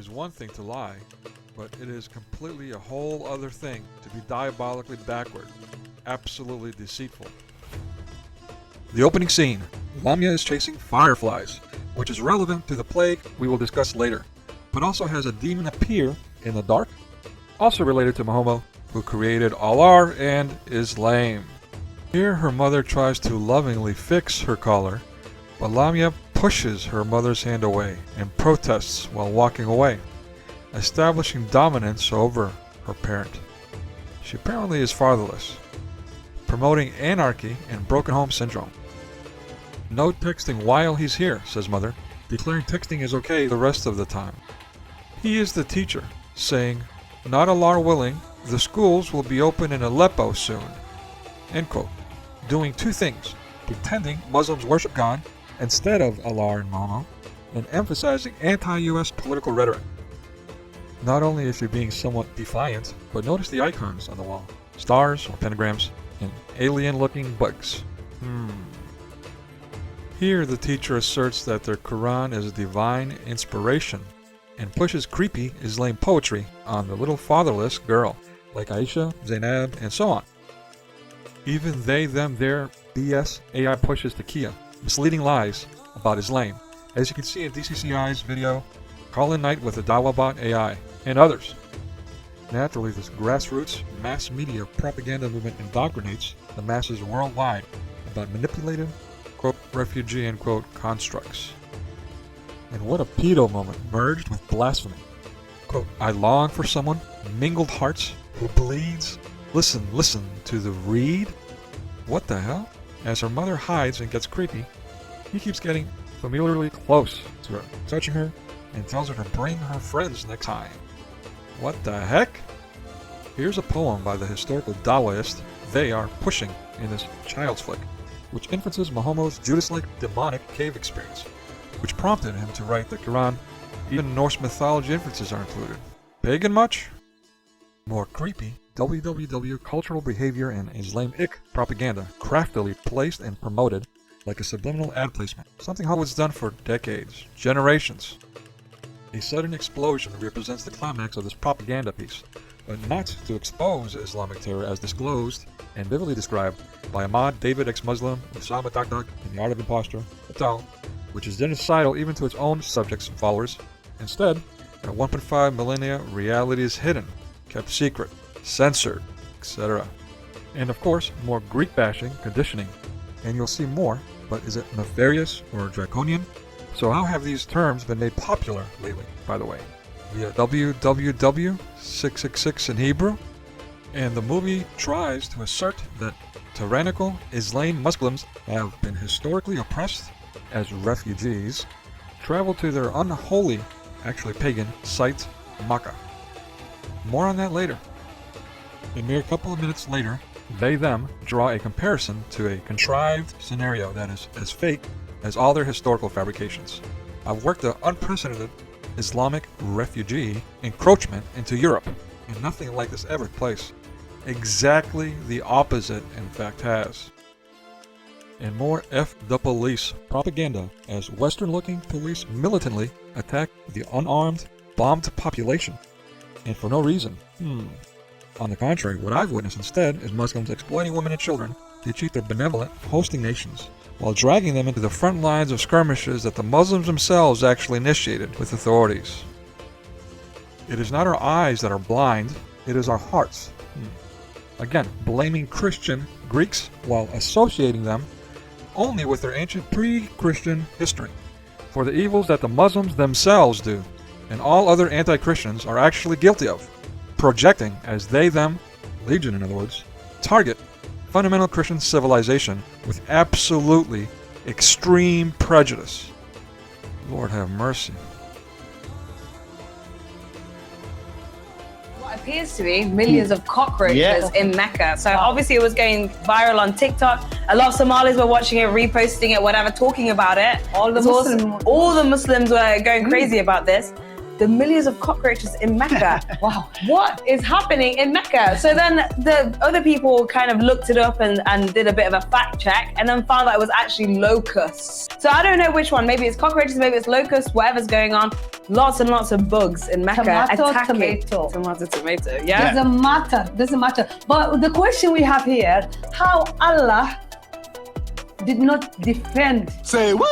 is one thing to lie, but it is completely a whole other thing to be diabolically backward, absolutely deceitful. The opening scene. Lamya is chasing fireflies, which is relevant to the plague we will discuss later, but also has a demon appear in the dark, also related to Mohammed, who created Allah and Islam. Here her mother tries to lovingly fix her collar, but Lamya pushes her mother's hand away and protests while walking away, establishing dominance over her parent. She apparently is fatherless, promoting anarchy and broken home syndrome. No texting while he's here, says mother, declaring texting is okay the rest of the time. He is the teacher, saying, not Allah willing, the schools will be open in Aleppo soon. End quote. Doing two things, pretending Muslims worship God instead of Allah and Muhammad, and emphasizing anti-US political rhetoric. Not only is she being somewhat defiant, but notice the icons on the wall. Stars or pentagrams, and alien-looking bugs. Here the teacher asserts that their Quran is a divine inspiration, and pushes creepy Islam poetry on the little fatherless girl, like Aisha, Zainab, and so on. Even they, them, their BS AI pushes taqia, misleading lies about Islam, as you can see in DCCI's video, Call-in Night with the DumbWah bot AI, and others. Naturally, this grassroots mass media propaganda movement indoctrinates the masses worldwide about manipulative, quote, refugee, end quote, constructs. And what a pedo moment merged with blasphemy. Quote, I long for someone, mingled hearts, who bleeds. Listen to the reed. What the hell? As her mother hides and gets creepy, he keeps getting familiarly close to her, touching her, and tells her to bring her friends next time. What the heck? Here's a poem by the historical Dawaist they are pushing in this child's flick, which inferences Muhammad's Judas-like demonic cave experience, which prompted him to write the Quran. Even Norse mythology inferences are included. Pagan much? More creepy, www cultural behavior and Izlame-ick propaganda craftily placed and promoted like a subliminal ad placement, something Hollywood's done for decades, generations. A sudden explosion represents the climax of this propaganda piece, but not to expose Islamic terror as disclosed and vividly described by Ahmad David ex-Muslim, Osama Dakdak in The Art of Imposture, etc., which is genocidal even to its own subjects and followers. Instead, at 1.5 millennia, reality is hidden, kept secret, censored, etc. And of course, more Greek bashing, conditioning, and you'll see more, but is it nefarious or draconian? So how have these terms been made popular lately, by the way? Via www.666 in Hebrew? And the movie tries to assert that tyrannical Islam Muslims have been historically oppressed as refugees, travel to their unholy, actually pagan, site, Makkah. More on that later. A mere couple of minutes later, they them draw a comparison to a contrived scenario that is as fake as all their historical fabrications. I've worked the unprecedented Islamic refugee encroachment into Europe, and nothing like this ever took place. Exactly the opposite, in fact, has. And more F the police propaganda as Western-looking police militantly attack the unarmed, bombed population, and for no reason. On the contrary, what I've witnessed instead is Muslims exploiting women and children to cheat their benevolent hosting nations, while dragging them into the front lines of skirmishes that the Muslims themselves actually initiated with authorities. It is not our eyes that are blind, it is our hearts. Again, blaming Christian Greeks while associating them only with their ancient pre-Christian history for the evils that the Muslims themselves do, and all other anti-Christians are actually guilty of, projecting as they, them, legion in other words, target fundamental Christian civilization with absolutely extreme prejudice. Lord have mercy. What appears to be millions of cockroaches in Mecca. So obviously it was going viral on TikTok. A lot of Somalis were watching it, reposting it, whatever, talking about it. All the Muslims were going crazy about this. the millions of cockroaches in Mecca. Wow. What is happening in Mecca? So then the other people kind of looked it up and did a bit of a fact check and then found that it was actually locusts. So I don't know which one. Maybe it's cockroaches, maybe it's locusts, whatever's going on. Lots and lots of bugs in Mecca attacking. Tomato. Yeah. Doesn't matter. But the question we have here, how Allah did not defend. Say what?